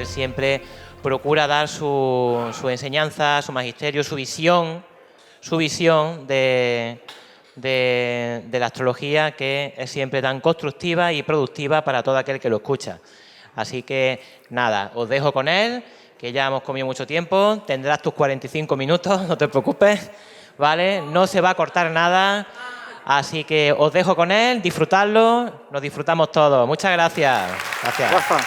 Él siempre procura dar su enseñanza, su magisterio, su visión de la astrología, que es siempre tan constructiva y productiva para todo aquel que lo escucha. Así que, nada, os dejo con él, que ya hemos comido mucho tiempo, tendrás tus 45 minutos, no te preocupes, ¿vale? No se va a cortar nada, así que os dejo con él, disfrutadlo, nos disfrutamos todos. Muchas gracias. Gracias. Rafa.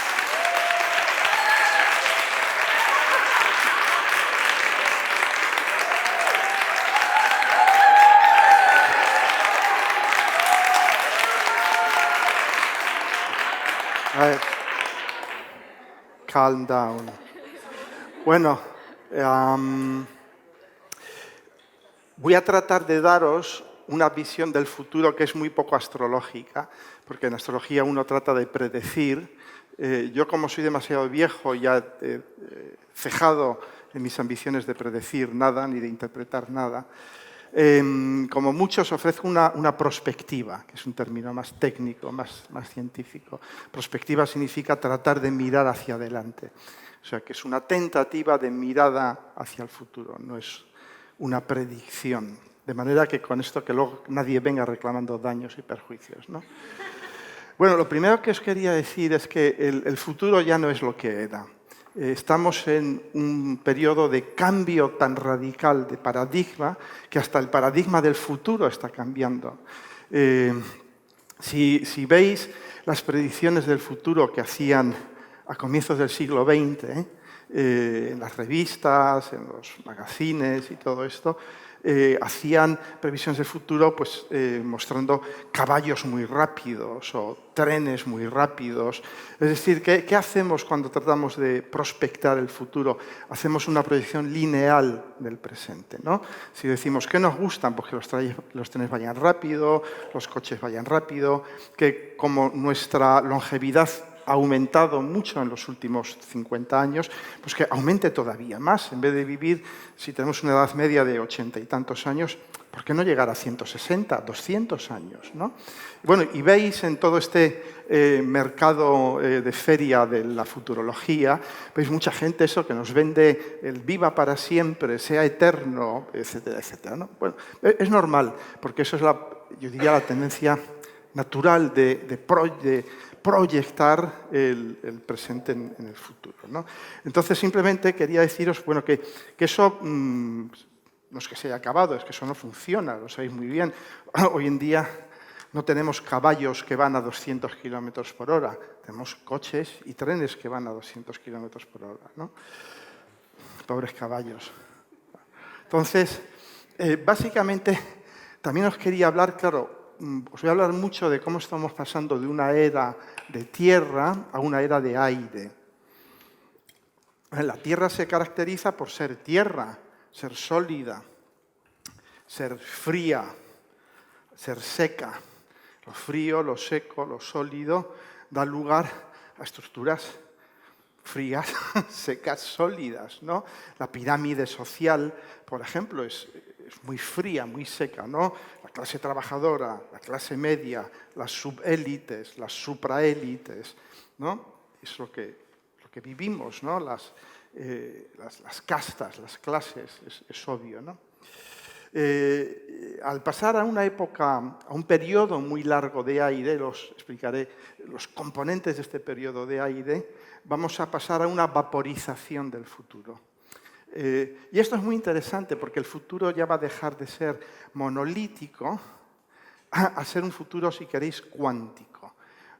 A ver. Calm down. Bueno, voy a tratar de daros una visión del futuro que es muy poco astrológica, porque en astrología uno trata de predecir. Yo, como soy demasiado viejo, ya he cejado en mis ambiciones de predecir nada, ni de interpretar nada. Como muchos, ofrezco una prospectiva, que es un término más técnico, más científico. Prospectiva significa tratar de mirar hacia adelante. O sea, que es una tentativa de mirada hacia el futuro, no es una predicción. De manera que con esto que luego nadie venga reclamando daños y perjuicios, ¿no? Bueno, lo primero que os quería decir es que el futuro ya no es lo que era. Estamos en un periodo de cambio tan radical de paradigma que hasta el paradigma del futuro está cambiando. Si veis las predicciones del futuro que hacían a comienzos del siglo XX, en las revistas, en los magazines y todo esto, hacían previsiones del futuro pues, mostrando caballos muy rápidos o trenes muy rápidos. Es decir, ¿qué hacemos cuando tratamos de prospectar el futuro? Hacemos una proyección lineal del presente, ¿no? Si decimos que nos gustan, pues que los trenes vayan rápido, los coches vayan rápido, que como nuestra longevidad ha aumentado mucho en los últimos 50 años, pues que aumente todavía más. En vez de vivir, si tenemos una edad media de 80 y tantos años, ¿por qué no llegar a 160, 200 años, ¿no? Bueno, y veis en todo este mercado de feria de la futurología, veis mucha gente eso que nos vende el viva para siempre, sea eterno, etcétera, etcétera, ¿no? Bueno, es normal, porque eso es yo diría, la tendencia natural de proyectar el presente en el futuro, ¿no? Entonces, simplemente quería deciros bueno, que eso no es que se haya acabado, es que eso no funciona, lo sabéis muy bien. Hoy en día no tenemos caballos que van a 200 kilómetros por hora, tenemos coches y trenes que van a 200 kilómetros por hora, ¿no? Pobres caballos. Entonces, básicamente, también os quería hablar, claro, os voy a hablar mucho de cómo estamos pasando de una era de tierra a una era de aire. La tierra se caracteriza por ser tierra, ser sólida, ser fría, ser seca. Lo frío, lo seco, lo sólido da lugar a estructuras frías, secas, sólidas, ¿no? La pirámide social, por ejemplo, es muy fría, muy seca, ¿no? La clase trabajadora, la clase media, las subélites, las supraélites, ¿no? Es lo que vivimos, ¿no? Las castas, las clases, es obvio, ¿no? Al pasar a una época, a un periodo muy largo de aire, os explicaré los componentes de este periodo de aire, vamos a pasar a una vaporización del futuro. Y esto es muy interesante porque el futuro ya va a dejar de ser monolítico a ser un futuro, si queréis, cuántico.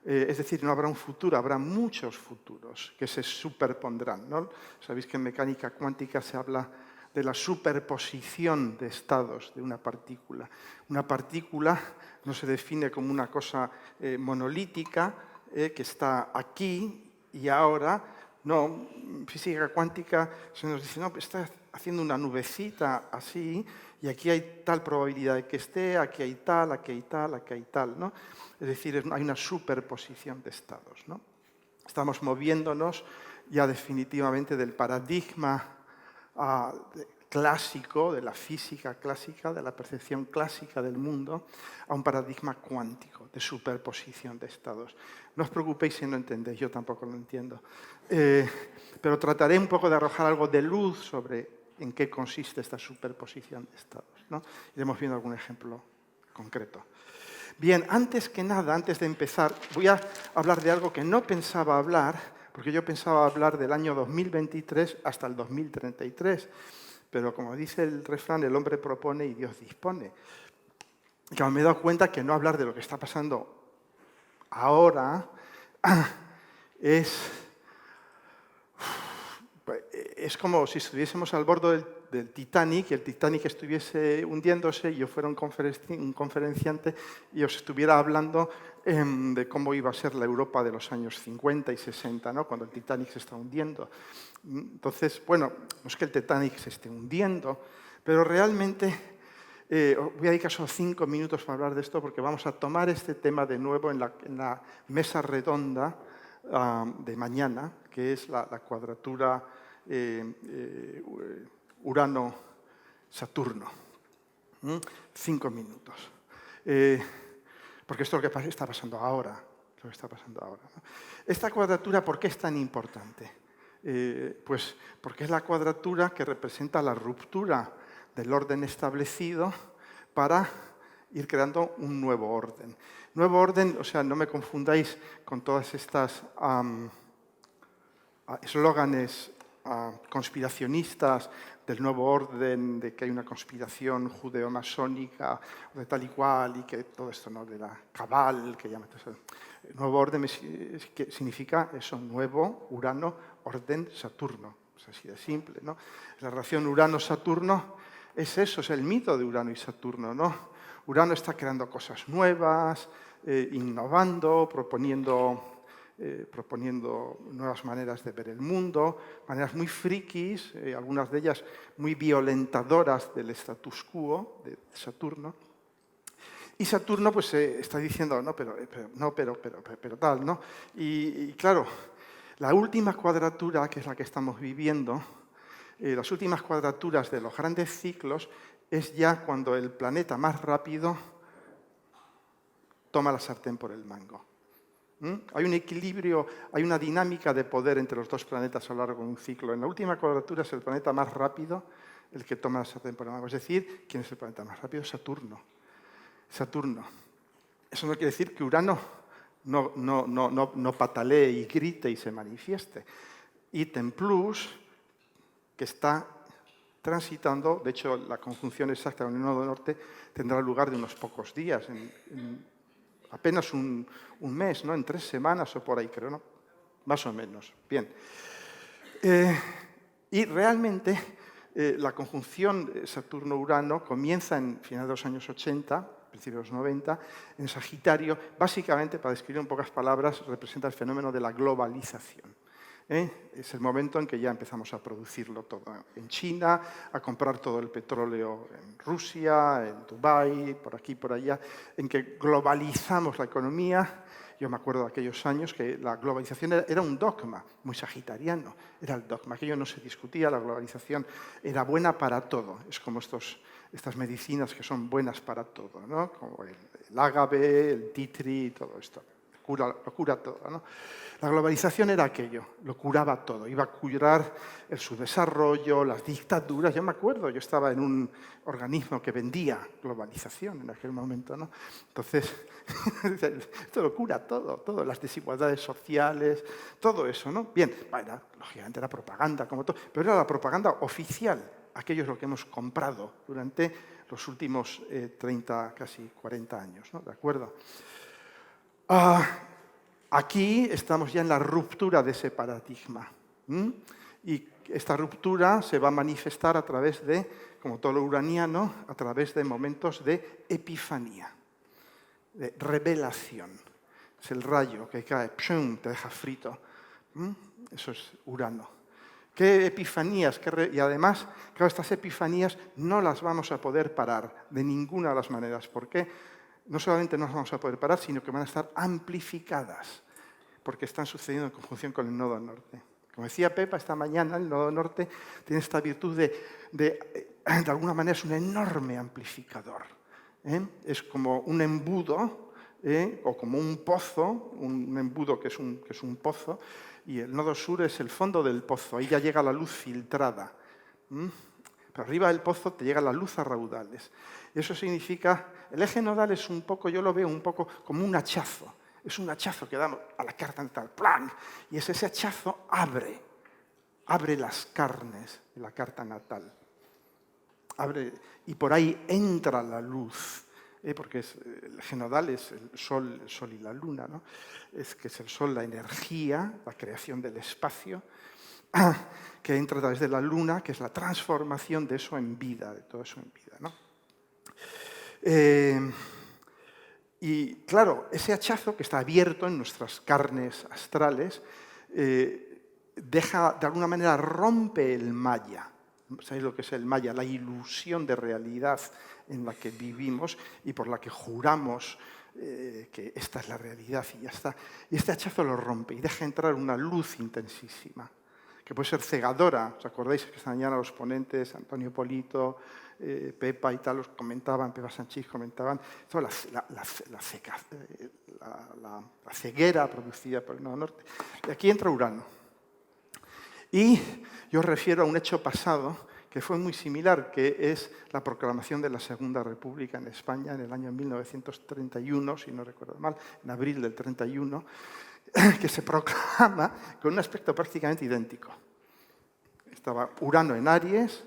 Es decir, no habrá un futuro, habrá muchos futuros que se superpondrán, ¿no? Sabéis que en mecánica cuántica se habla de la superposición de estados de una partícula. Una partícula no se define como una cosa monolítica que está aquí y ahora. No, física cuántica se nos dice, no, está haciendo una nubecita así y aquí hay tal probabilidad de que esté, aquí hay tal, aquí hay tal, aquí hay tal, ¿no? Es decir, hay una superposición de estados, ¿no? Estamos moviéndonos ya definitivamente del paradigma clásico, de la física clásica, de la percepción clásica del mundo, a un paradigma cuántico, de superposición de estados. No os preocupéis si no entendéis, yo tampoco lo entiendo. Pero trataré un poco de arrojar algo de luz sobre en qué consiste esta superposición de estados, ¿no? Iremos viendo algún ejemplo concreto. Bien, antes que nada, antes de empezar, voy a hablar de algo que no pensaba hablar, porque yo pensaba hablar del año 2023 hasta el 2033. Pero como dice el refrán, el hombre propone y Dios dispone. Y me he dado cuenta que no hablar de lo que está pasando ahora es como si estuviésemos al borde del Titanic y el Titanic estuviese hundiéndose y yo fuera un conferenciante y os estuviera hablando de cómo iba a ser la Europa de los años 50 y 60, ¿no? Cuando el Titanic se está hundiendo. Entonces, bueno, no es que el Titanic se esté hundiendo, pero realmente voy a dedicar solo 5 minutos para hablar de esto porque vamos a tomar este tema de nuevo en la mesa redonda de mañana, que es la cuadratura Urano-Saturno. 5 minutos. Porque esto es lo que está pasando ahora. ¿No? Esta cuadratura, ¿por qué es tan importante? Pues porque es la cuadratura que representa la ruptura del orden establecido para ir creando un nuevo orden. Nuevo orden, o sea, no me confundáis con todas estas eslóganes conspiracionistas del nuevo orden, de que hay una conspiración judeo-masónica, de tal y cual, y que todo esto, ¿no? De la cabal, que llaman eso. Nuevo orden que significa eso, nuevo, Urano, orden, Saturno. Es así de simple, ¿no? La relación Urano-Saturno es eso, es el mito de Urano y Saturno, ¿no? Urano está creando cosas nuevas, innovando, proponiendo nuevas maneras de ver el mundo, maneras muy frikis, algunas de ellas muy violentadoras del status quo de Saturno. Y Saturno pues está diciendo, no, pero tal, ¿no? Y claro, la última cuadratura, que es la que estamos viviendo, las últimas cuadraturas de los grandes ciclos, es ya cuando el planeta más rápido toma la sartén por el mango. Hay un equilibrio, hay una dinámica de poder entre los dos planetas a lo largo de un ciclo. En la última cuadratura es el planeta más rápido el que toma la sartén por el mango. Es decir, ¿quién es el planeta más rápido? Saturno. Eso no quiere decir que Urano no patalee y grite y se manifieste. Ítem plus, que está transitando, de hecho la conjunción exacta con el nodo norte tendrá lugar de unos pocos días, en apenas un mes, ¿no? En 3 semanas o por ahí, creo, ¿no? Más o menos. Bien. Y realmente la conjunción Saturno-Urano comienza en finales de los años 80, principios de los 90, en Sagitario. Básicamente, para describir en pocas palabras, representa el fenómeno de la globalización. Es el momento en que ya empezamos a producirlo todo en China, a comprar todo el petróleo en Rusia, en Dubái, por aquí, por allá, en que globalizamos la economía. Yo me acuerdo de aquellos años que la globalización era un dogma muy sagitariano, era el dogma, aquello no se discutía, la globalización era buena para todo. Es como estas medicinas que son buenas para todo, ¿no? Como el ágave, el tea tree, todo esto. Lo cura todo, ¿no? La globalización era aquello, lo curaba todo, iba a curar el subdesarrollo, las dictaduras. Yo me acuerdo, yo estaba en un organismo que vendía globalización en aquel momento, ¿no? Entonces, esto lo cura todo, las desigualdades sociales, todo eso, ¿no? Bien, bueno, lógicamente era propaganda, como todo, pero era la propaganda oficial. Aquello es lo que hemos comprado durante los últimos 30, casi 40 años, ¿no? ¿De acuerdo? Aquí estamos ya en la ruptura de ese paradigma. Y esta ruptura se va a manifestar a través de, como todo lo uraniano, a través de momentos de epifanía, de revelación. Es el rayo que cae, ¡pshum!, te deja frito. Eso es Urano. ¿Qué epifanías? Y además, claro, estas epifanías no las vamos a poder parar de ninguna de las maneras. ¿Por qué? No solamente no las vamos a poder parar, sino que van a estar amplificadas, porque están sucediendo en conjunción con el nodo norte. Como decía Pepa esta mañana, el nodo norte tiene esta virtud de alguna manera es un enorme amplificador. Es como un embudo, o como un pozo, un embudo que es un pozo, y el nodo sur es el fondo del pozo, ahí ya llega la luz filtrada. Pero arriba del pozo te llega la luz a raudales. Eso significa, el eje nodal es un poco, yo lo veo un poco como un hachazo. Es un hachazo que damos a la carta natal, ¡plan! Y ese hachazo abre las carnes de la carta natal. Y por ahí entra la luz, porque el eje nodal es el sol y la luna, ¿no? Que es el sol, la energía, la creación del espacio, que entra a través de la luna, que es la transformación de eso en vida, de todo eso en vida, ¿no? Y claro, ese hachazo que está abierto en nuestras carnes astrales, de alguna manera rompe el maya. ¿Sabéis lo que es el maya? La ilusión de realidad en la que vivimos y por la que juramos que esta es la realidad y ya está. Y este hachazo lo rompe y deja entrar una luz intensísima, que puede ser cegadora. ¿Os acordáis que esta mañana los ponentes, Antonio Polito, Pepa y tal, Pepa Sanchís comentaban la ceguera producida por el nodo norte. Y aquí entra Urano. Y yo refiero a un hecho pasado que fue muy similar, que es la proclamación de la Segunda República en España en el año 1931, si no recuerdo mal, en abril del 31, que se proclama con un aspecto prácticamente idéntico. Estaba Urano en Aries,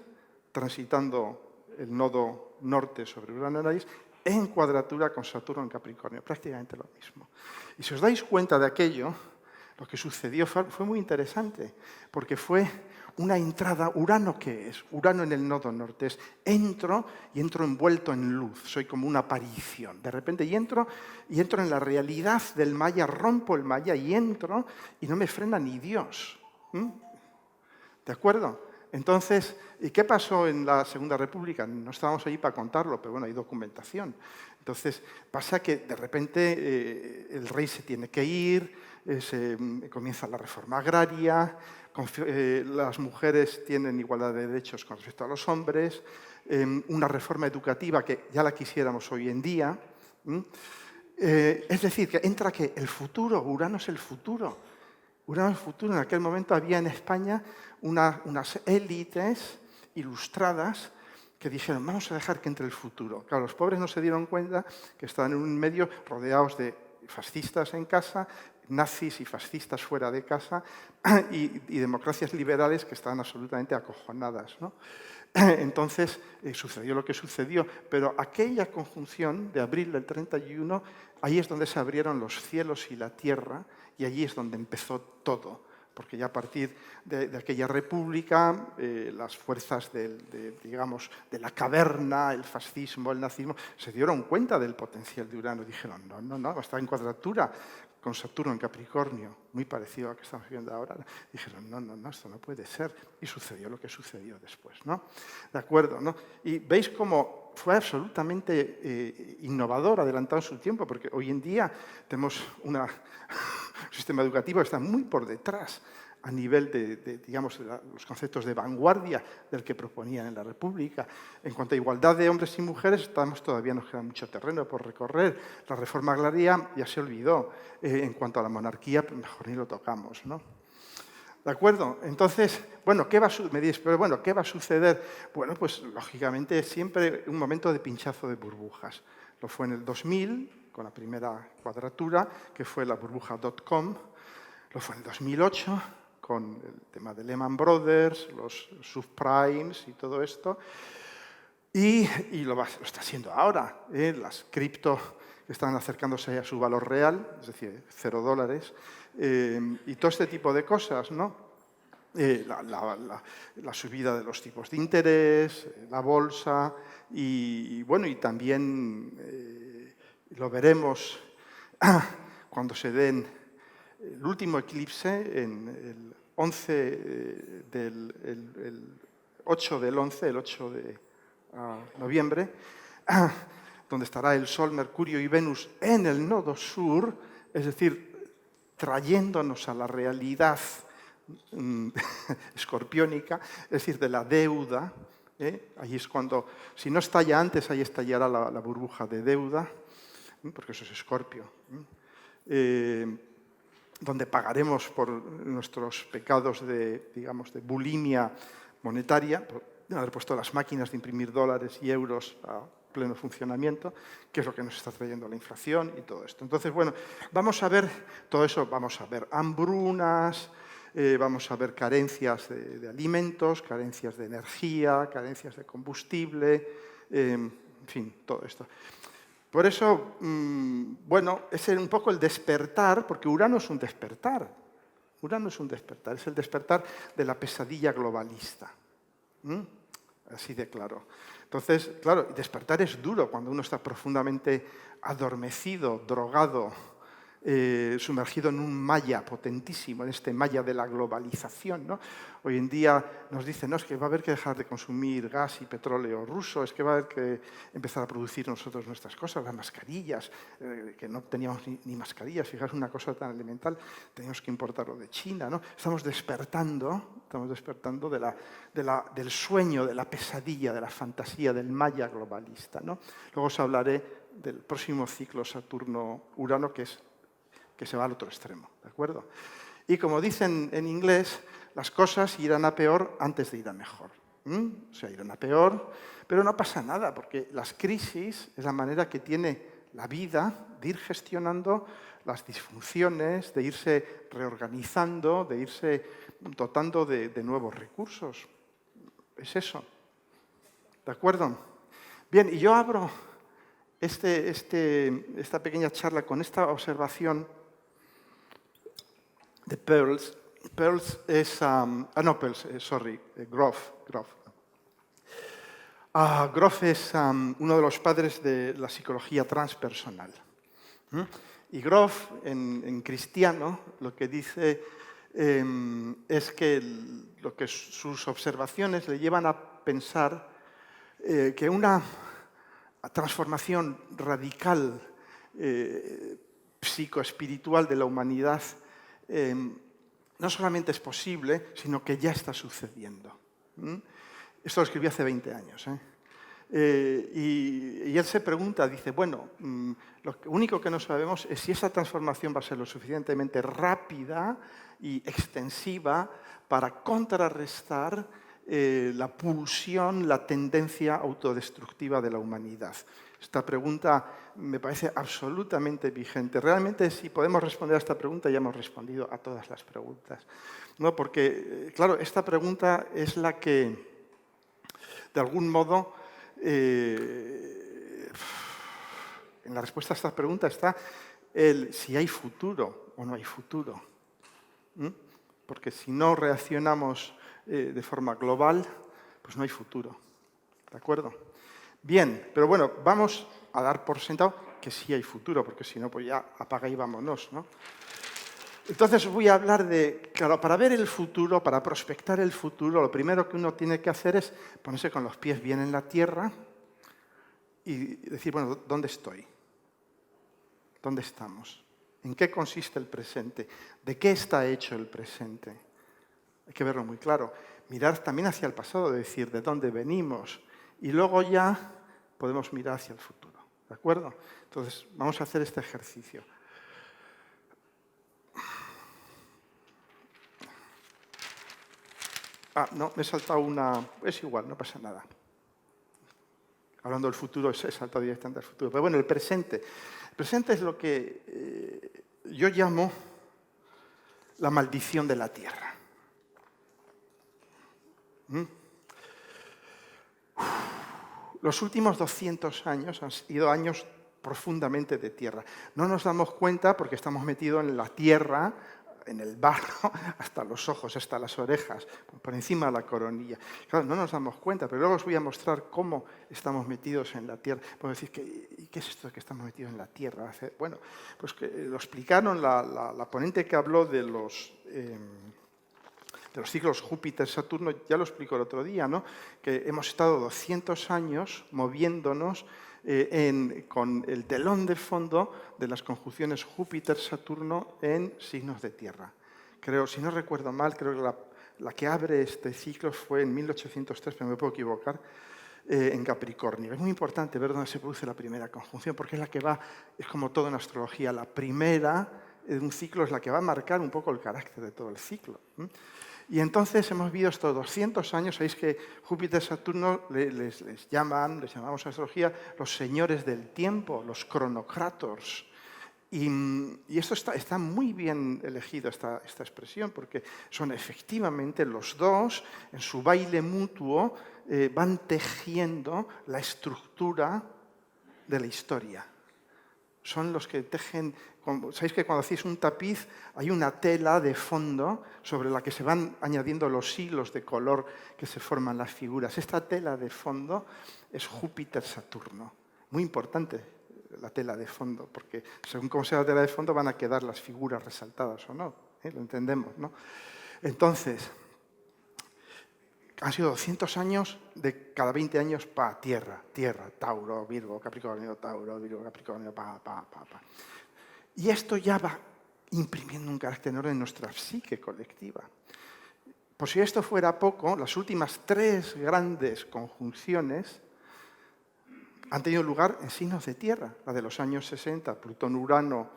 transitando el nodo norte sobre Urano en Aries, en cuadratura con Saturno en Capricornio, prácticamente lo mismo. Y si os dais cuenta de aquello, lo que sucedió fue muy interesante, porque fue una entrada. ¿Urano qué es? Urano en el nodo norte es entro envuelto en luz, soy como una aparición. De repente y entro en la realidad del maya, rompo el maya y entro y no me frena ni Dios. ¿De acuerdo? Entonces, ¿y qué pasó en la Segunda República? No estábamos allí para contarlo, pero bueno, hay documentación. Entonces, pasa que de repente el rey se tiene que ir, comienza la reforma agraria, las mujeres tienen igualdad de derechos con respecto a los hombres, una reforma educativa que ya la quisiéramos hoy en día. Es decir, que entra que el futuro, Urano es el futuro. Urano es el futuro. En aquel momento había en España unas élites ilustradas que dijeron, vamos a dejar que entre el futuro. Claro, los pobres no se dieron cuenta que estaban en un medio rodeados de fascistas en casa, nazis y fascistas fuera de casa y democracias liberales que estaban absolutamente acojonadas, ¿no? Entonces sucedió lo que sucedió, pero aquella conjunción de abril del 31, ahí es donde se abrieron los cielos y la tierra y allí es donde empezó todo. Porque ya a partir de aquella república, las fuerzas de la caverna, el fascismo, el nazismo, se dieron cuenta del potencial de Urano. Dijeron, no, está en cuadratura con Saturno en Capricornio, muy parecido a lo que estamos viendo ahora. Dijeron, no, esto no puede ser. Y sucedió lo que sucedió después, ¿no? ¿De acuerdo? ¿No? Y veis cómo fue absolutamente innovador, adelantado en su tiempo, porque hoy en día tenemos un sistema educativo que está muy por detrás a nivel de los conceptos de vanguardia del que proponían en la República. En cuanto a igualdad de hombres y mujeres, todavía nos queda mucho terreno por recorrer. La reforma agraria ya se olvidó. En cuanto a la monarquía, mejor ni lo tocamos, ¿no? ¿De acuerdo? Entonces, bueno, ¿qué va a suceder? Bueno, pues lógicamente siempre un momento de pinchazo de burbujas. Lo fue en el 2000, con la primera cuadratura, que fue la burbuja .com. Lo fue en el 2008, con el tema de Lehman Brothers, los subprimes y todo esto. Y lo está haciendo ahora. Las cripto están acercándose a su valor real, es decir, $0. Y todo este tipo de cosas, ¿no? La subida de los tipos de interés, la bolsa y también lo veremos cuando se den el último eclipse en el 8 del 11, el 8 de noviembre, donde estará el Sol, Mercurio y Venus en el nodo sur, es decir, trayéndonos a la realidad escorpiónica, es decir, de la deuda. Ahí es cuando, si no estalla antes, ahí estallará la burbuja de deuda, porque eso es Escorpio. Donde pagaremos por nuestros pecados de, digamos, de bulimia monetaria, por haber puesto las máquinas de imprimir dólares y euros a pleno funcionamiento, que es lo que nos está trayendo la inflación y todo esto. Entonces, bueno, vamos a ver todo eso, vamos a ver hambrunas, vamos a ver carencias de alimentos, carencias de energía, carencias de combustible, en fin, todo esto. Por eso, bueno, es un poco el despertar, porque Urano es un despertar. Urano es un despertar, es el despertar de la pesadilla globalista. Así de claro. Entonces, claro, despertar es duro cuando uno está profundamente adormecido, drogado, sumergido en un maya potentísimo, en este maya de la globalización, ¿no? Hoy en día nos dicen, no, es que va a haber que dejar de consumir gas y petróleo ruso, es que va a haber que empezar a producir nosotros nuestras cosas, las mascarillas, que no teníamos ni mascarillas, fijaos una cosa tan elemental, teníamos que importarlo de China, ¿no? Estamos despertando del sueño, de la pesadilla, de la fantasía, del maya globalista, ¿no? Luego os hablaré del próximo ciclo Saturno-Urano, que se va al otro extremo, ¿de acuerdo? Y como dicen en inglés, las cosas irán a peor antes de ir a mejor. O sea, irán a peor, pero no pasa nada, porque las crisis es la manera que tiene la vida de ir gestionando las disfunciones, de irse reorganizando, de irse dotando de nuevos recursos. Es eso. ¿De acuerdo? Bien, y yo abro esta pequeña charla con esta observación de Peirce. Peirce es... Grof. Grof es uno de los padres de la psicología transpersonal. Y Grof, en cristiano, lo que dice es que sus observaciones le llevan a pensar que una transformación radical psicoespiritual de la humanidad no solamente es posible, sino que ya está sucediendo. Esto lo escribí hace 20 años. Y él se pregunta, dice, bueno, lo único que no sabemos es si esa transformación va a ser lo suficientemente rápida y extensiva para contrarrestar la pulsión, la tendencia autodestructiva de la humanidad. Esta pregunta me parece absolutamente vigente. Realmente, si podemos responder a esta pregunta, ya hemos respondido a todas las preguntas, ¿no? Porque, claro, esta pregunta es la que, de algún modo, en la respuesta a esta pregunta está si hay futuro o no hay futuro. Porque si no reaccionamos de forma global, pues no hay futuro. ¿De acuerdo? Bien, pero bueno, vamos a dar por sentado que sí hay futuro, porque si no, pues ya apaga y vámonos, ¿no? Entonces voy a hablar de, claro, para ver el futuro, para prospectar el futuro, lo primero que uno tiene que hacer es ponerse con los pies bien en la tierra y decir, bueno, ¿dónde estoy? ¿Dónde estamos? ¿En qué consiste el presente? ¿De qué está hecho el presente? Hay que verlo muy claro. Mirar también hacia el pasado, decir de dónde venimos. Y luego ya podemos mirar hacia el futuro. ¿De acuerdo? Entonces, vamos a hacer este ejercicio. No, me he saltado una... Es igual, no pasa nada. Hablando del futuro, he saltado directamente al futuro. Pero bueno, el presente. El presente es lo que yo llamo la maldición de la tierra. Los últimos 200 años han sido años profundamente de tierra. No nos damos cuenta porque estamos metidos en la tierra, en el barro, hasta los ojos, hasta las orejas, por encima de la coronilla. Claro, no nos damos cuenta, pero luego os voy a mostrar cómo estamos metidos en la tierra. Puedo decir, ¿qué es esto de que estamos metidos en la tierra? Bueno, pues que lo explicaron la ponente que habló de los ciclos Júpiter-Saturno, ya lo explicó el otro día, ¿no? Que hemos estado 200 años moviéndonos con el telón de fondo de las conjunciones Júpiter-Saturno en signos de tierra. creo, si no recuerdo mal, creo que la que abre este ciclo fue en 1803, pero me puedo equivocar, en Capricornio. Es muy importante ver dónde se produce la primera conjunción, porque es la que va, es como todo en astrología, la primera de un ciclo es la que va a marcar un poco el carácter de todo el ciclo. Y entonces hemos vivido estos 200 años, sabéis que Júpiter y Saturno les llamamos en astrología los señores del tiempo, los cronocrators. Y esto está muy bien elegido, esta expresión, porque son efectivamente los dos, en su baile mutuo, van tejiendo la estructura de la historia. Son los que tejen. Sabéis que cuando hacéis un tapiz hay una tela de fondo sobre la que se van añadiendo los hilos de color que se forman las figuras. Esta tela de fondo es Júpiter-Saturno. Muy importante la tela de fondo, porque según cómo sea la tela de fondo van a quedar las figuras resaltadas o no. Lo entendemos, ¿no? Entonces, han sido 200 años de cada 20 años para Tierra, Tauro, Virgo, Capricornio, Tauro, Virgo, Capricornio, pa. Y esto ya va imprimiendo un carácter enorme en nuestra psique colectiva. Por si esto fuera poco, las últimas 3 grandes conjunciones han tenido lugar en signos de Tierra. La de los años 60, Plutón-Urano,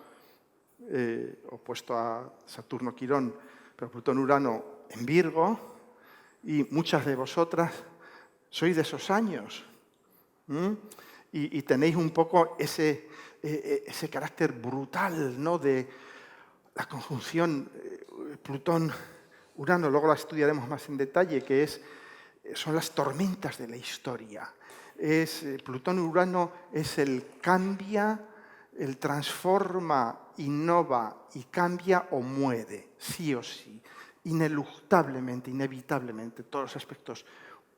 opuesto a Saturno-Quirón, pero Plutón-Urano en Virgo. Y muchas de vosotras sois de esos años. Y tenéis un poco ese carácter brutal, ¿no?, de la conjunción Plutón-Urano. Luego la estudiaremos más en detalle, que son las tormentas de la historia. Plutón-Urano es el cambia, el transforma, innova y cambia o muere, sí o sí. Ineluctablemente, inevitablemente, todos los aspectos.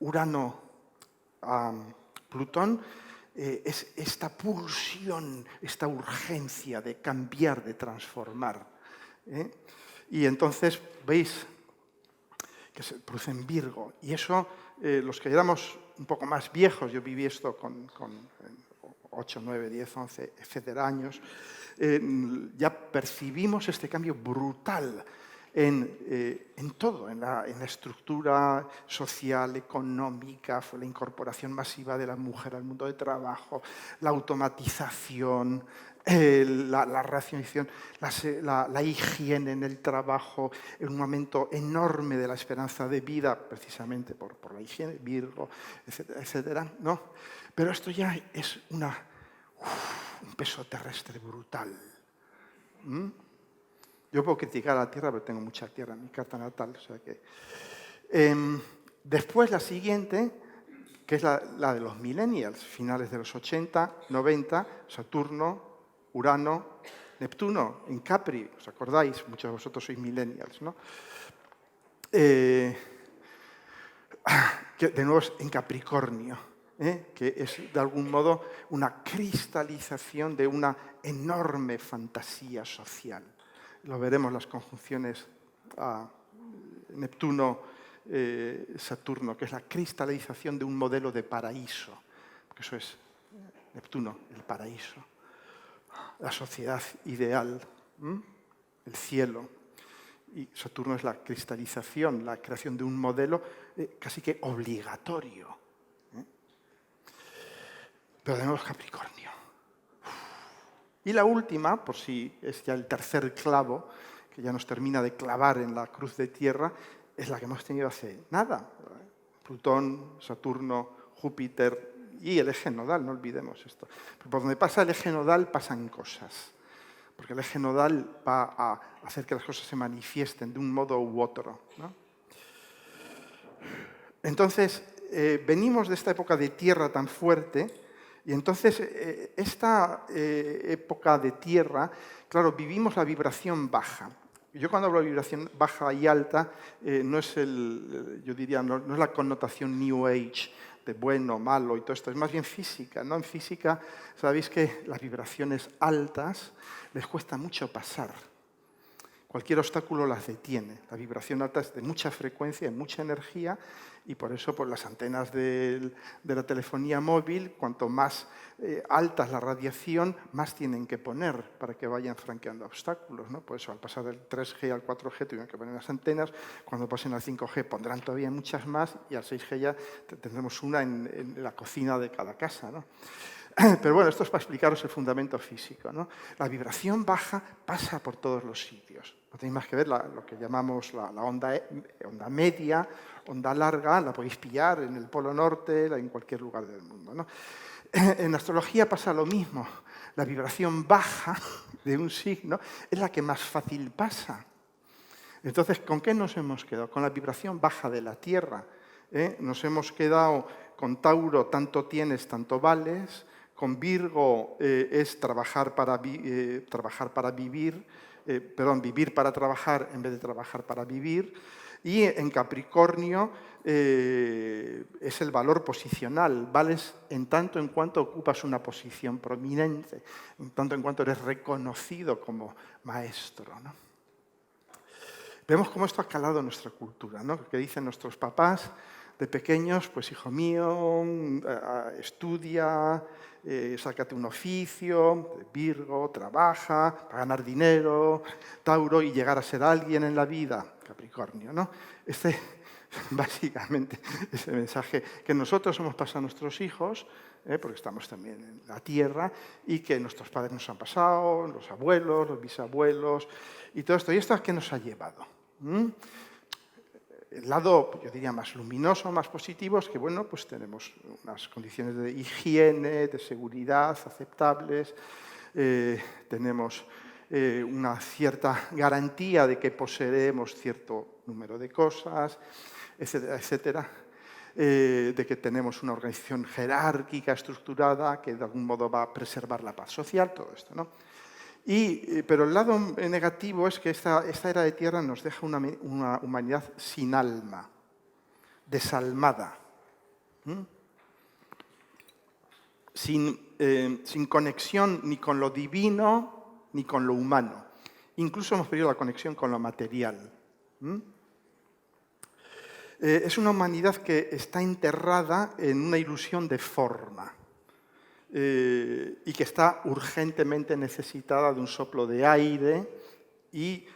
Urano-Plutón es esta pulsión, esta urgencia de cambiar, de transformar. Y entonces veis que se produce en Virgo. Y eso, los que éramos un poco más viejos, yo viví esto con 8, 9, 10, 11, etcétera, años, ya percibimos este cambio brutal en todo, en la estructura social, económica, fue la incorporación masiva de la mujer al mundo de trabajo, la automatización, la racionalización, la higiene en el trabajo, un aumento enorme de la esperanza de vida, precisamente por la higiene, Virgo, etcétera, etcétera, ¿no? Pero esto ya es un peso terrestre brutal. Yo puedo criticar a la Tierra, pero tengo mucha Tierra en mi carta natal. O sea que, después la siguiente, que es la de los millennials, finales de los 80, 90, Saturno, Urano, Neptuno, en Capri, ¿os acordáis? Muchos de vosotros sois millennials, ¿no? Que de nuevo es en Capricornio, que es de algún modo una cristalización de una enorme fantasía social. Lo veremos las conjunciones a Neptuno-Saturno, que es la cristalización de un modelo de paraíso. Porque eso es Neptuno, el paraíso. La sociedad ideal, el cielo. Y Saturno es la cristalización, la creación de un modelo casi que obligatorio. Pero tenemos Capricornio. Y la última, por si es ya el tercer clavo, que ya nos termina de clavar en la cruz de tierra, es la que hemos tenido hace nada. Plutón, Saturno, Júpiter y el eje nodal, no olvidemos esto. Pero por donde pasa el eje nodal pasan cosas. Porque el eje nodal va a hacer que las cosas se manifiesten de un modo u otro, ¿no? Entonces, venimos de esta época de tierra tan fuerte. Y entonces, esta época de tierra, claro, vivimos la vibración baja. Yo cuando hablo de vibración baja y alta, no es yo diría, no es la connotación New Age de bueno, malo y todo esto, es más bien física, ¿no? En física, sabéis que las vibraciones altas les cuesta mucho pasar. Cualquier obstáculo las detiene. La vibración alta es de mucha frecuencia, de mucha energía, y por eso pues, las antenas de la telefonía móvil, cuanto más alta es la radiación, más tienen que poner para que vayan franqueando obstáculos, ¿no? Por eso al pasar del 3G al 4G tuvieron que poner las antenas, cuando pasen al 5G pondrán todavía muchas más, y al 6G ya tendremos una en la cocina de cada casa, ¿no? Pero bueno, esto es para explicaros el fundamento físico, ¿no? La vibración baja pasa por todos los sitios. No tenéis más que ver lo que llamamos la onda media, onda larga, la podéis pillar en el Polo Norte, en cualquier lugar del mundo, ¿no? En astrología pasa lo mismo. La vibración baja de un signo es la que más fácil pasa. Entonces, ¿con qué nos hemos quedado? Con la vibración baja de la Tierra. Nos hemos quedado con Tauro, tanto tienes, tanto vales. Con Virgo es trabajar para vivir, vivir para trabajar en vez de trabajar para vivir. Y en Capricornio es el valor posicional. Vales en tanto en cuanto ocupas una posición prominente, en tanto en cuanto eres reconocido como maestro, ¿no? Vemos cómo esto ha calado en nuestra cultura, ¿no? Que dicen nuestros papás de pequeños, pues hijo mío, estudia, sácate un oficio, Virgo, trabaja para ganar dinero, Tauro, y llegar a ser alguien en la vida, Capricornio, ¿no? Básicamente, ese mensaje que nosotros hemos pasado a nuestros hijos, porque estamos también en la Tierra, y que nuestros padres nos han pasado, los abuelos, los bisabuelos, y todo esto. ¿Y esto a qué nos ha llevado? El lado, yo diría, más luminoso, más positivo, es que, bueno, pues tenemos unas condiciones de higiene, de seguridad aceptables, tenemos una cierta garantía de que poseemos cierto número de cosas, etcétera, etcétera, de que tenemos una organización jerárquica, estructurada, que de algún modo va a preservar la paz social, todo esto, ¿no? Pero el lado negativo es que esta era de tierra nos deja una humanidad sin alma, desalmada, sin conexión ni con lo divino ni con lo humano. Incluso hemos perdido la conexión con lo material. Es una humanidad que está enterrada en una ilusión de forma. Y que está urgentemente necesitada de un soplo de aire y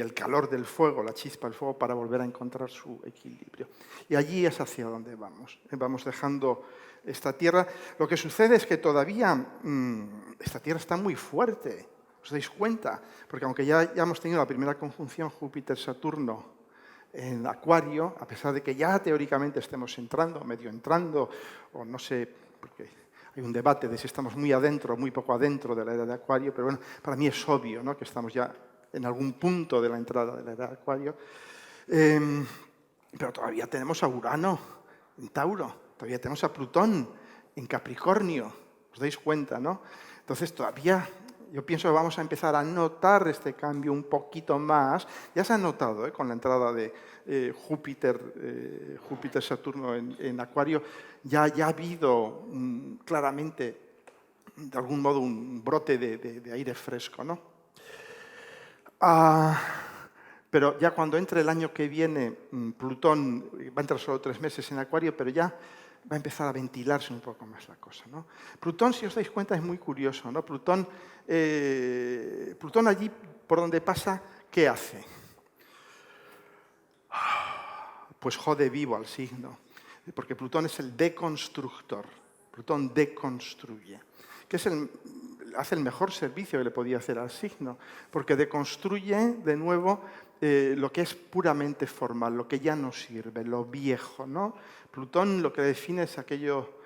el calor del fuego, la chispa del fuego, para volver a encontrar su equilibrio. Y allí es hacia donde vamos. Vamos dejando esta Tierra. Lo que sucede es que todavía esta Tierra está muy fuerte. ¿Os dais cuenta? Porque aunque ya hemos tenido la primera conjunción Júpiter-Saturno en Acuario, a pesar de que ya teóricamente estemos medio entrando, o no sé, porque hay un debate de si estamos muy adentro o muy poco adentro de la era de Acuario, pero bueno, para mí es obvio, ¿no?, que estamos ya en algún punto de la entrada de la era de Acuario. Pero todavía tenemos a Urano en Tauro, todavía tenemos a Plutón en Capricornio, ¿os dais cuenta, no? Entonces todavía yo pienso que vamos a empezar a notar este cambio un poquito más. Ya se ha notado con la entrada de Júpiter-Saturno en Acuario, ya ha habido claramente, de algún modo, un brote de aire fresco, ¿no? Pero ya cuando entre el año que viene, Plutón va a entrar solo 3 meses en Acuario, pero ya va a empezar a ventilarse un poco más la cosa, ¿no? Plutón, si os dais cuenta, es muy curioso, ¿no? Plutón allí por donde pasa, ¿qué hace? Pues jode vivo al signo, porque Plutón es el deconstructor. Plutón deconstruye, que hace el mejor servicio que le podía hacer al signo, porque deconstruye de nuevo lo que es puramente formal, lo que ya no sirve, lo viejo, ¿no? Plutón lo que define es aquello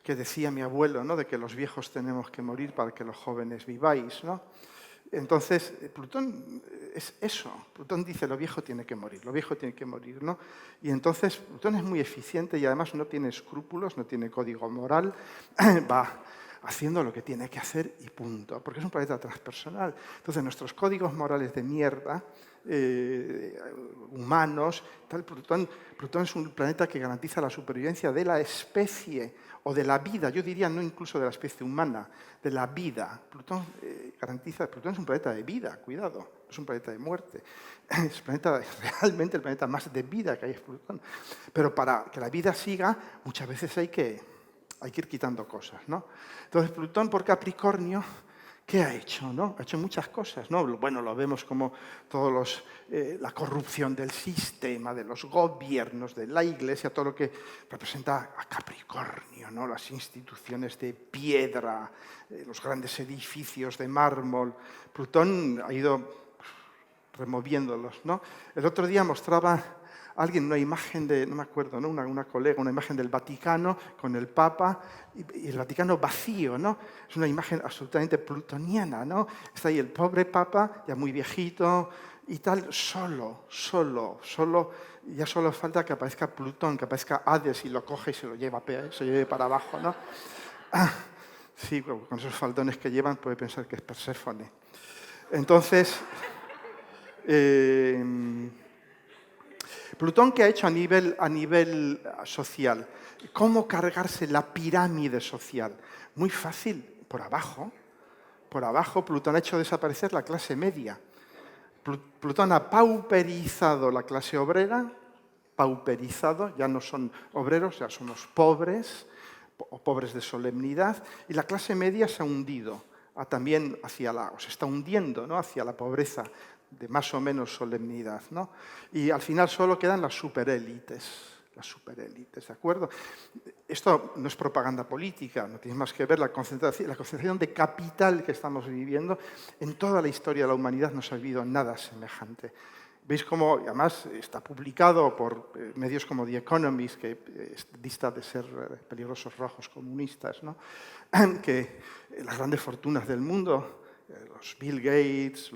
que decía mi abuelo, ¿no?, de que los viejos tenemos que morir para que los jóvenes viváis, ¿no? Entonces, Plutón es eso. Plutón dice, lo viejo tiene que morir, ¿no? Y entonces, Plutón es muy eficiente y además no tiene escrúpulos, no tiene código moral, va haciendo lo que tiene que hacer y punto, porque es un planeta transpersonal. Entonces, nuestros códigos morales de mierda, humanos, tal, Plutón es un planeta que garantiza la supervivencia de la especie o de la vida, yo diría no incluso de la especie humana, de la vida. Plutón es un planeta de vida, cuidado, no es un planeta de muerte. Es realmente el planeta más de vida que hay es Plutón. Pero para que la vida siga, muchas veces hay que ir quitando cosas, ¿no? Entonces, Plutón por Capricornio, ¿qué ha hecho? ¿No? Ha hecho muchas cosas, ¿no? Bueno, lo vemos como la corrupción del sistema, de los gobiernos, de la Iglesia, todo lo que representa a Capricornio, ¿no? Las instituciones de piedra, los grandes edificios de mármol. Plutón ha ido removiéndolos, ¿no? El otro día mostraba alguien una imagen de, no me acuerdo, ¿no? una colega, una imagen del Vaticano con el Papa y el Vaticano vacío, ¿no? Es una imagen absolutamente plutoniana, ¿no? Está ahí el pobre Papa, ya muy viejito y tal, solo, ya solo falta que aparezca Plutón, que aparezca Hades y lo coge y se lo lleva para abajo, ¿no? Sí, con esos faldones que llevan puede pensar que es Perséfone. Entonces, Plutón, ¿qué ha hecho a nivel social? ¿Cómo cargarse la pirámide social? Muy fácil, por abajo. Por abajo, Plutón ha hecho desaparecer la clase media. Plutón ha pauperizado la clase obrera, ya no son obreros, ya somos pobres, o pobres de solemnidad, y la clase media se ha hundido, también se está hundiendo, ¿no? Hacia la pobreza de más o menos solemnidad, ¿no? Y al final solo quedan las superélites, ¿de acuerdo? Esto no es propaganda política, no tiene más que ver la concentración de capital que estamos viviendo. En toda la historia de la humanidad no se ha vivido nada semejante. Veis cómo, además, está publicado por medios como The Economist, que dista de ser peligrosos rojos comunistas, ¿no? Que las grandes fortunas del mundo, los Bill Gates,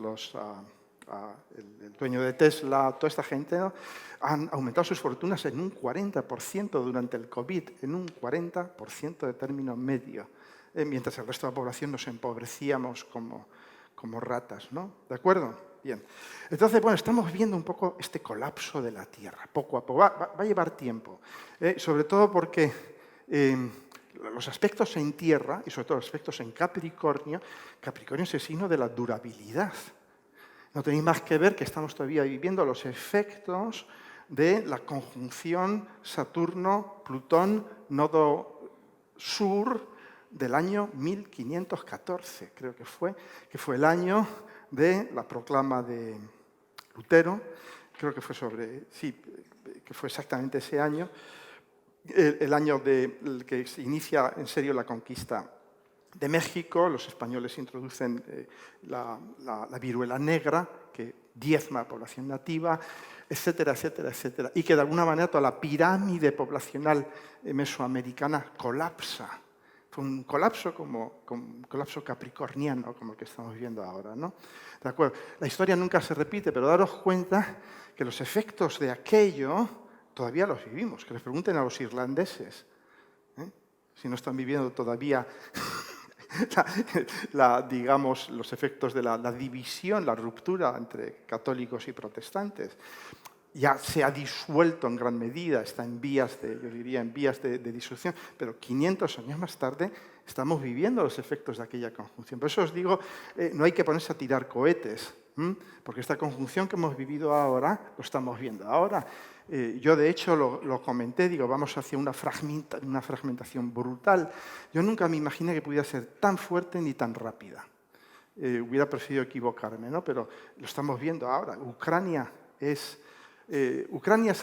el dueño de Tesla, toda esta gente, ¿no? Han aumentado sus fortunas en un 40% durante el COVID, en un 40% de término medio, mientras el resto de la población nos empobrecíamos como ratas, ¿no? ¿De acuerdo? Bien. Entonces, bueno, estamos viendo un poco este colapso de la Tierra, poco a poco. Va a llevar tiempo, sobre todo porque los aspectos en Tierra, y sobre todo los aspectos en Capricornio es el signo de la durabilidad. No tenéis más que ver que estamos todavía viviendo los efectos de la conjunción Saturno-Plutón, nodo sur, del año 1514, creo que fue el año de la proclama de Lutero, creo que fue exactamente ese año, el año que se inicia en serio la conquista de México. Los españoles introducen la viruela negra, que diezma a la población nativa, etcétera, etcétera, etcétera. Y que de alguna manera toda la pirámide poblacional mesoamericana colapsa. Fue un colapso colapso capricorniano, como el que estamos viendo ahora, ¿no? ¿De acuerdo? La historia nunca se repite, pero daros cuenta que los efectos de aquello todavía los vivimos. Que les pregunten a los irlandeses, si no están viviendo todavía digamos, los efectos de la división, la ruptura entre católicos y protestantes. Ya se ha disuelto en gran medida, está en vías de disolución, pero 500 años más tarde estamos viviendo los efectos de aquella conjunción. Por eso os digo, no hay que ponerse a tirar cohetes, porque esta conjunción que hemos vivido ahora, lo estamos viendo ahora. Yo, de hecho, lo comenté, digo, vamos hacia una fragmentación brutal. Yo nunca me imaginé que pudiera ser tan fuerte ni tan rápida. Hubiera preferido equivocarme, ¿no? Pero lo estamos viendo ahora. Ucrania es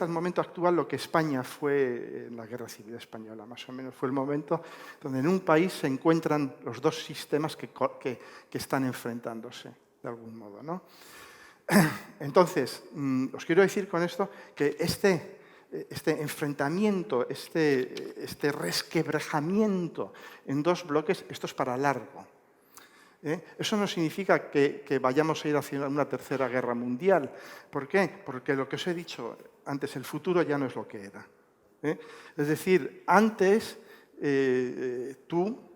al momento actual lo que España fue en la Guerra Civil Española, más o menos. Fue el momento donde en un país se encuentran los dos sistemas que están enfrentándose, de algún modo, ¿no? Entonces, os quiero decir con esto que este enfrentamiento, este resquebrajamiento en dos bloques, esto es para largo. Eso no significa que vayamos a ir hacia una tercera guerra mundial. ¿Por qué? Porque lo que os he dicho antes, el futuro ya no es lo que era. Es decir, antes tú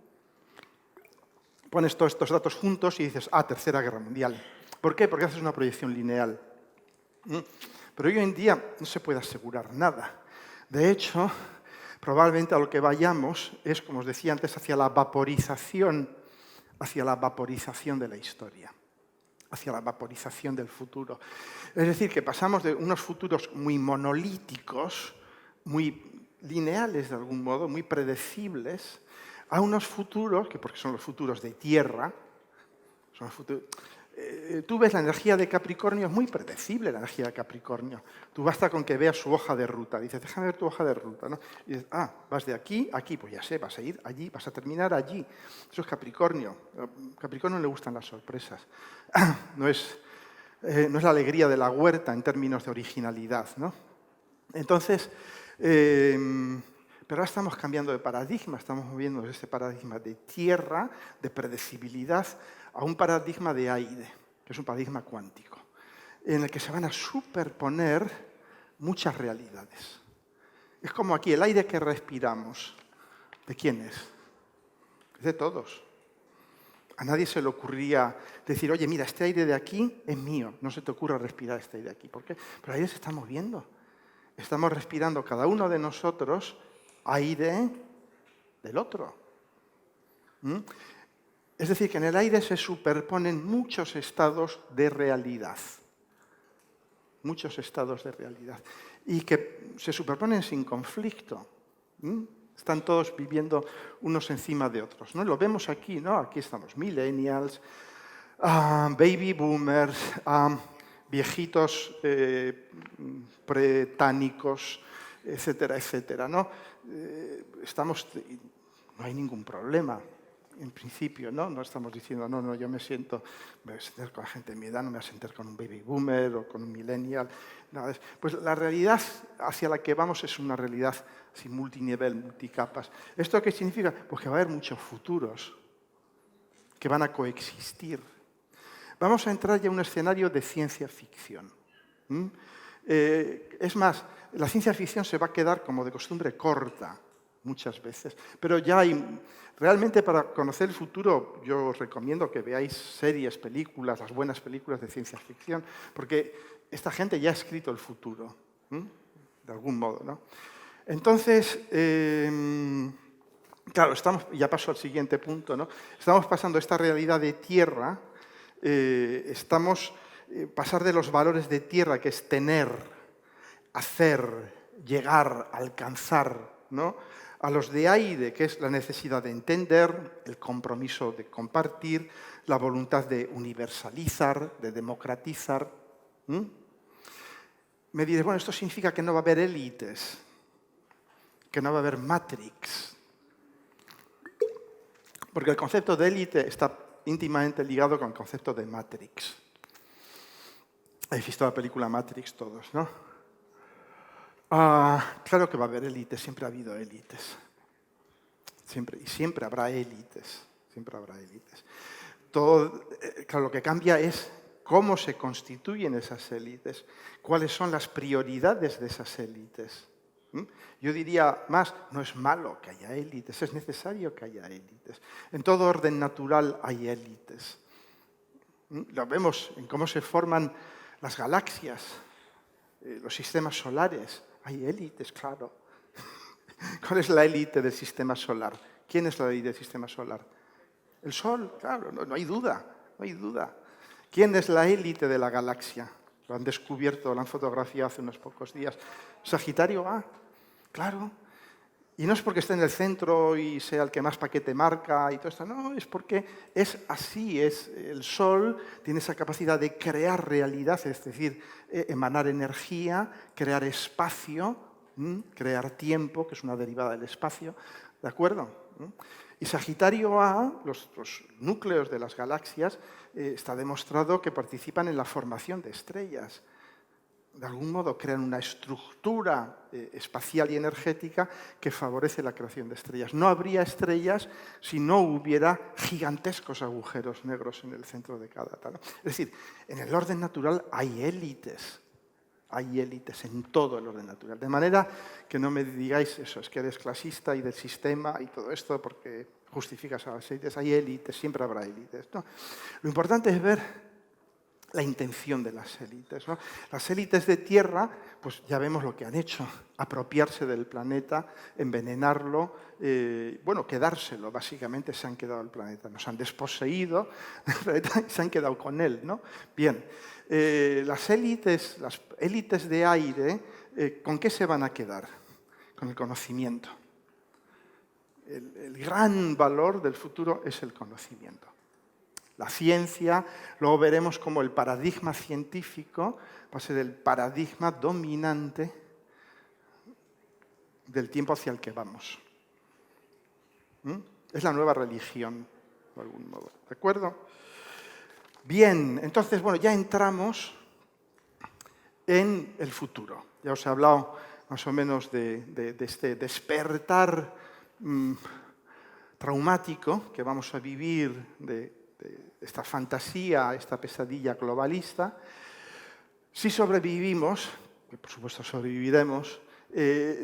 pones todos estos datos juntos y dices, Tercera Guerra Mundial. ¿Por qué? Porque haces una proyección lineal. Pero hoy en día no se puede asegurar nada. De hecho, probablemente a lo que vayamos es, como os decía antes, hacia la vaporización de la historia, hacia la vaporización del futuro. Es decir, que pasamos de unos futuros muy monolíticos, muy lineales de algún modo, muy predecibles, a unos futuros, que porque son los futuros de tierra, son los futuros. Tú ves la energía de Capricornio, es muy predecible la energía de Capricornio. Tú basta con que veas su hoja de ruta. Dices, déjame ver tu hoja de ruta, ¿no? Y dices, vas de aquí a aquí, pues ya sé, vas a ir allí, vas a terminar allí. Eso es Capricornio. A Capricornio le gustan las sorpresas. No es la alegría de la huerta en términos de originalidad, ¿no? Entonces, pero ahora estamos cambiando de paradigma, estamos moviendo de este paradigma de tierra, de predecibilidad, a un paradigma de aire, que es un paradigma cuántico, en el que se van a superponer muchas realidades. Es como aquí, el aire que respiramos, ¿de quién es? Es de todos. A nadie se le ocurría decir, oye, mira, este aire de aquí es mío, no se te ocurra respirar este aire de aquí. ¿Por qué? Pero el aire se está moviendo. Estamos respirando cada uno de nosotros aire del otro. Es decir, que en el aire se superponen muchos estados de realidad. Muchos estados de realidad. Y que se superponen sin conflicto. Están todos viviendo unos encima de otros, ¿no? Lo vemos aquí, ¿no? Aquí estamos, millennials, baby boomers, viejitos pretánicos, etcétera, etcétera, ¿no? No hay ningún problema. En principio, ¿no? No estamos diciendo, no, yo me voy a sentar con la gente de mi edad, no me voy a sentar con un baby boomer o con un millennial. Nada. Pues la realidad hacia la que vamos es una realidad así multinivel, multicapas. ¿Esto qué significa? Pues que va a haber muchos futuros que van a coexistir. Vamos a entrar ya en un escenario de ciencia ficción. Es más, la ciencia ficción se va a quedar, como de costumbre, corta muchas veces, pero ya hay... Realmente, para conocer el futuro, yo os recomiendo que veáis series, películas, las buenas películas de ciencia ficción, porque esta gente ya ha escrito el futuro, de algún modo, ¿no? Entonces, claro, ya paso al siguiente punto, ¿no? Estamos pasando esta realidad de tierra, pasar de los valores de tierra, que es tener, hacer, llegar, alcanzar, ¿no? A los de aire, que es la necesidad de entender, el compromiso de compartir, la voluntad de universalizar, de democratizar. Me diréis, bueno, esto significa que no va a haber élites, que no va a haber Matrix. Porque el concepto de élite está íntimamente ligado con el concepto de Matrix. Habéis visto la película Matrix todos, ¿no? Claro que va a haber élites, siempre ha habido élites. Siempre habrá élites. Siempre habrá élites. Claro, lo que cambia es cómo se constituyen esas élites, cuáles son las prioridades de esas élites. Yo diría más, no es malo que haya élites, es necesario que haya élites. En todo orden natural hay élites. Lo vemos en cómo se forman las galaxias, los sistemas solares. Hay élites, claro. ¿Cuál es la élite del sistema solar? ¿Quién es la élite del sistema solar? El Sol, claro, no hay duda, no hay duda. ¿Quién es la élite de la galaxia? Lo han descubierto, lo han fotografiado hace unos pocos días. Sagitario A, claro. Y no es porque esté en el centro y sea el que más paquete marca y todo esto, no, es porque es así, el Sol tiene esa capacidad de crear realidad, es decir, emanar energía, crear espacio, crear tiempo, que es una derivada del espacio, ¿de acuerdo? Y Sagitario A, los núcleos de las galaxias, está demostrado que participan en la formación de estrellas. De algún modo crean una estructura espacial y energética que favorece la creación de estrellas. No habría estrellas si no hubiera gigantescos agujeros negros en el centro de cada tal. Es decir, en el orden natural hay élites. hay élites en todo el orden natural. De manera que no me digáis eso, es que eres clasista y del sistema y todo esto porque justificas a las élites. Hay élites, siempre habrá élites, ¿no? Lo importante es ver la intención de las élites, ¿no? Las élites de tierra, pues ya vemos lo que han hecho, apropiarse del planeta, envenenarlo, bueno, quedárselo, básicamente se han quedado el planeta, nos han desposeído del planeta y se han quedado con él, ¿no? Bien, las élites de aire, ¿con qué se van a quedar? Con el conocimiento. El gran valor del futuro es el conocimiento. La ciencia, luego veremos cómo el paradigma científico va a ser el paradigma dominante del tiempo hacia el que vamos. Es la nueva religión, de algún modo. ¿De acuerdo? Bien, entonces, bueno, ya entramos en el futuro. Ya os he hablado más o menos de este despertar traumático que vamos a vivir de esta fantasía, esta pesadilla globalista. Si sobrevivimos, que por supuesto sobreviviremos,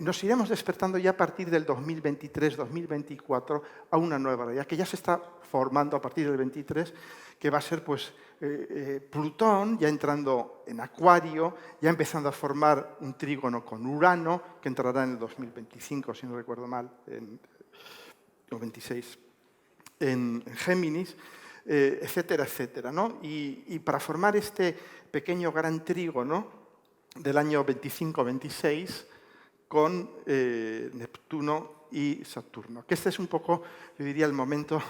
nos iremos despertando ya a partir del 2023-2024 a una nueva realidad, que ya se está formando a partir del 23, que va a ser pues, Plutón ya entrando en Acuario, ya empezando a formar un trígono con Urano, que entrará en el 2025, si no recuerdo mal, o 26, en Géminis, etcétera, etcétera, ¿no? Y para formar este pequeño gran trígono del año 25-26 con Neptuno y Saturno, que este es un poco, yo diría, el momento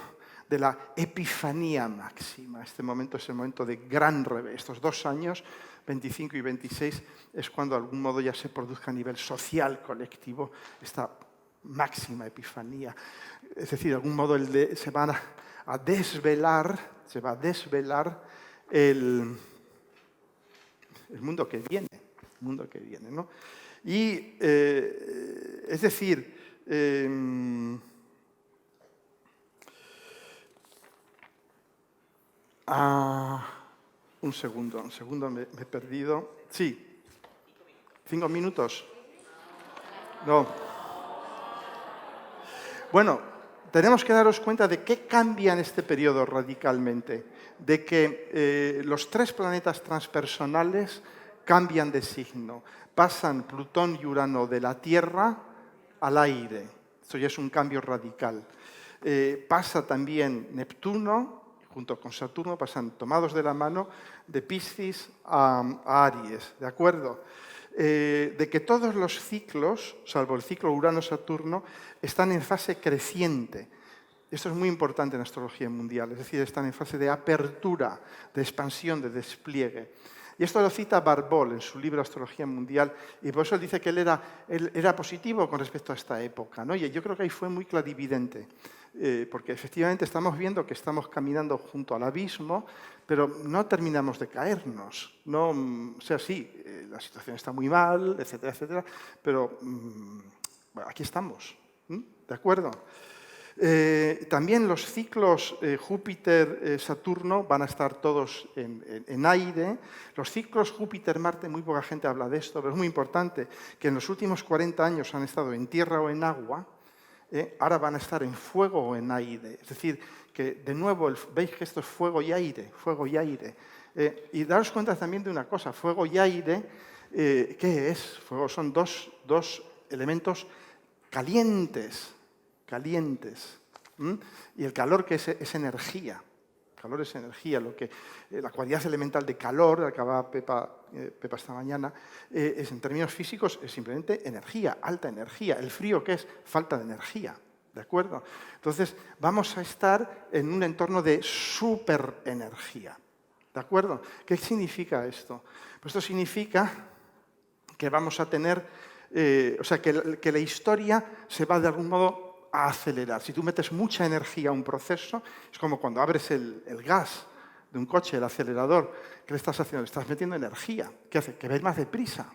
de la epifanía máxima. Este momento es el momento de gran revés. Estos 2 años, 25 y 26, es cuando de algún modo ya se produzca a nivel social, colectivo, esta máxima epifanía. Es decir, de algún modo se va a desvelar el mundo que viene, ¿no? Y, es decir, un segundo, me he perdido. Sí, 5 minutos. No. Bueno, tenemos que daros cuenta de qué cambia en este periodo radicalmente, de que los 3 planetas transpersonales cambian de signo, pasan Plutón y Urano de la Tierra al aire. Esto ya es un cambio radical. Pasa también Neptuno, junto con Saturno, pasan tomados de la mano de Piscis a Aries, ¿de acuerdo? De que todos los ciclos, salvo el ciclo Urano-Saturno, están en fase creciente. Esto es muy importante en astrología mundial, es decir, están en fase de apertura, de expansión, de despliegue. Y esto lo cita Barbol en su libro Astrología Mundial, y por eso él dice que él era positivo con respecto a esta época, ¿no? Y yo creo que ahí fue muy clarividente, porque efectivamente estamos viendo que estamos caminando junto al abismo, pero no terminamos de caernos. No, o sea, sí, la situación está muy mal, etcétera, etcétera, pero bueno, aquí estamos, ¿de acuerdo? También los ciclos Júpiter-Saturno van a estar todos en aire. Los ciclos Júpiter-Marte, muy poca gente habla de esto, pero es muy importante, que en los últimos 40 años han estado en tierra o en agua, ahora van a estar en fuego o en aire. Es decir, que de nuevo veis que esto es fuego y aire, fuego y aire. Y daros cuenta también de una cosa, fuego y aire, ¿qué es? Fuego son dos elementos calientes. Y el calor, que es energía. El calor es energía. La cualidad elemental de calor, acaba Pepa esta mañana, en términos físicos es simplemente energía, alta energía. El frío, ¿qué es? Falta de energía. ¿De acuerdo? Entonces, vamos a estar en un entorno de superenergía. ¿De acuerdo? ¿Qué significa esto? Pues esto significa que vamos a tener, o sea, que la historia se va de algún modo a acelerar. Si tú metes mucha energía a un proceso, es como cuando abres el gas de un coche, el acelerador. ¿Qué le estás haciendo? Le estás metiendo energía. ¿Qué hace? Que va más deprisa.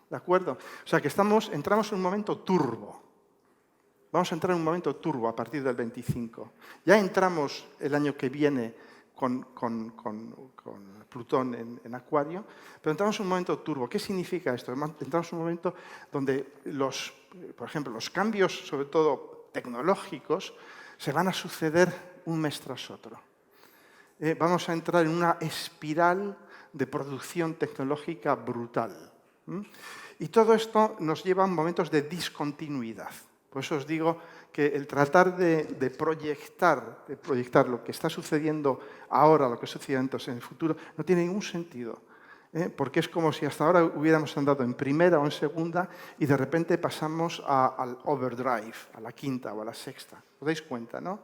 ¿De acuerdo? O sea, que entramos en un momento turbo. Vamos a entrar en un momento turbo a partir del 25. Ya entramos el año que viene con Plutón en Acuario, pero entramos en un momento turbo. ¿Qué significa esto? Entramos en un momento donde, por ejemplo, los cambios, sobre todo tecnológicos, se van a suceder un mes tras otro. Vamos a entrar en una espiral de producción tecnológica brutal. Y todo esto nos lleva a momentos de discontinuidad. Por eso os digo que el tratar de proyectar lo que está sucediendo ahora, lo que sucede entonces en el futuro, no tiene ningún sentido. Porque es como si hasta ahora hubiéramos andado en primera o en segunda y de repente pasamos al overdrive, a la quinta o a la sexta. ¿Os dais cuenta, no?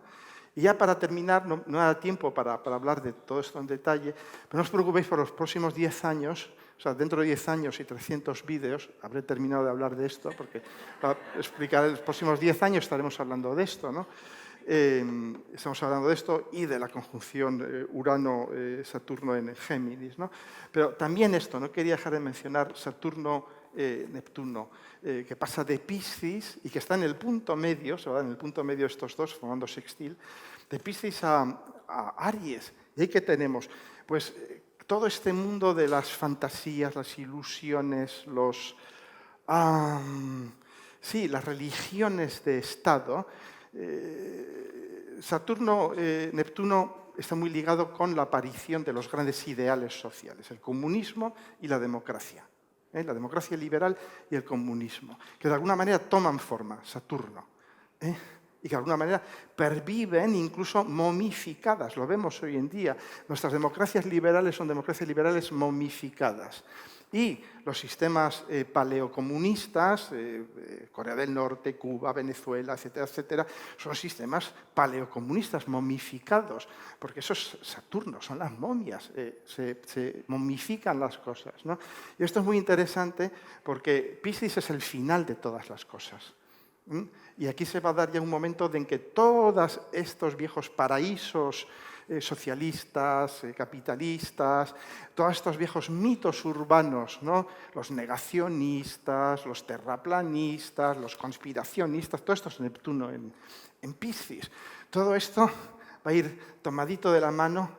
Y ya para terminar, no da tiempo para hablar de todo esto en detalle, pero no os preocupéis por los próximos 10 años, o sea, dentro de 10 años y 300 vídeos, habré terminado de hablar de esto, porque para explicar en los próximos 10 años estaremos hablando de esto, ¿no? Estamos hablando de esto y de la conjunción Urano-Saturno en Géminis, ¿no? Pero también esto, no quería dejar de mencionar Saturno-Neptuno, que pasa de Piscis y que está en el punto medio, se va en el punto medio estos dos, formando sextil, de Piscis a Aries. ¿Y ahí qué tenemos? Pues todo este mundo de las fantasías, las ilusiones, las religiones de Estado. Saturno-Neptuno está muy ligado con la aparición de los grandes ideales sociales, el comunismo y la democracia. La democracia liberal y el comunismo, que de alguna manera toman forma, Saturno, y que de alguna manera perviven incluso momificadas, lo vemos hoy en día. Nuestras democracias liberales son democracias liberales momificadas. Y los sistemas paleocomunistas, Corea del Norte, Cuba, Venezuela, etcétera, etcétera, son sistemas paleocomunistas momificados, porque eso es Saturno, son las momias, se momifican las cosas, ¿no? Y esto es muy interesante porque Piscis es el final de todas las cosas. Y aquí se va a dar ya un momento en que todos estos viejos paraísos socialistas, capitalistas, todos estos viejos mitos urbanos, ¿no? Los negacionistas, los terraplanistas, los conspiracionistas, todo esto es Neptuno en Piscis. Todo esto va a ir tomadito de la mano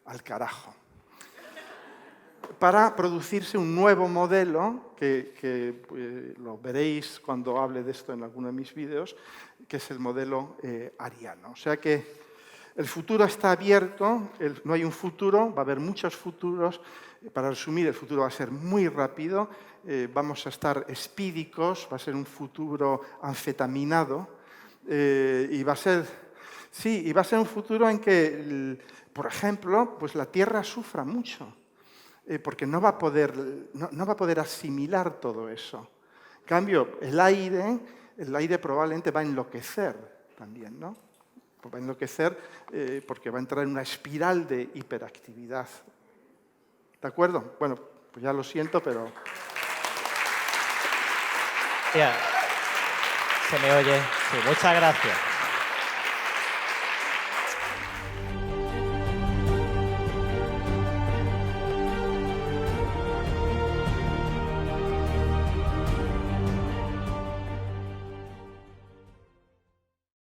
al carajo, para producirse un nuevo modelo, que lo veréis cuando hable de esto en alguno de mis vídeos, que es el modelo ariano. O sea que el futuro está abierto, no hay un futuro, va a haber muchos futuros. Para resumir, el futuro va a ser muy rápido, vamos a estar espídicos, va a ser un futuro anfetaminado, y va a ser un futuro en que, por ejemplo, pues la Tierra sufra mucho, porque no va a poder asimilar todo eso. En cambio, el aire probablemente va a enloquecer también, ¿no? Va a enloquecer porque va a entrar en una espiral de hiperactividad. ¿De acuerdo? Bueno, pues ya lo siento, pero... Ya, se me oye. Sí, muchas gracias.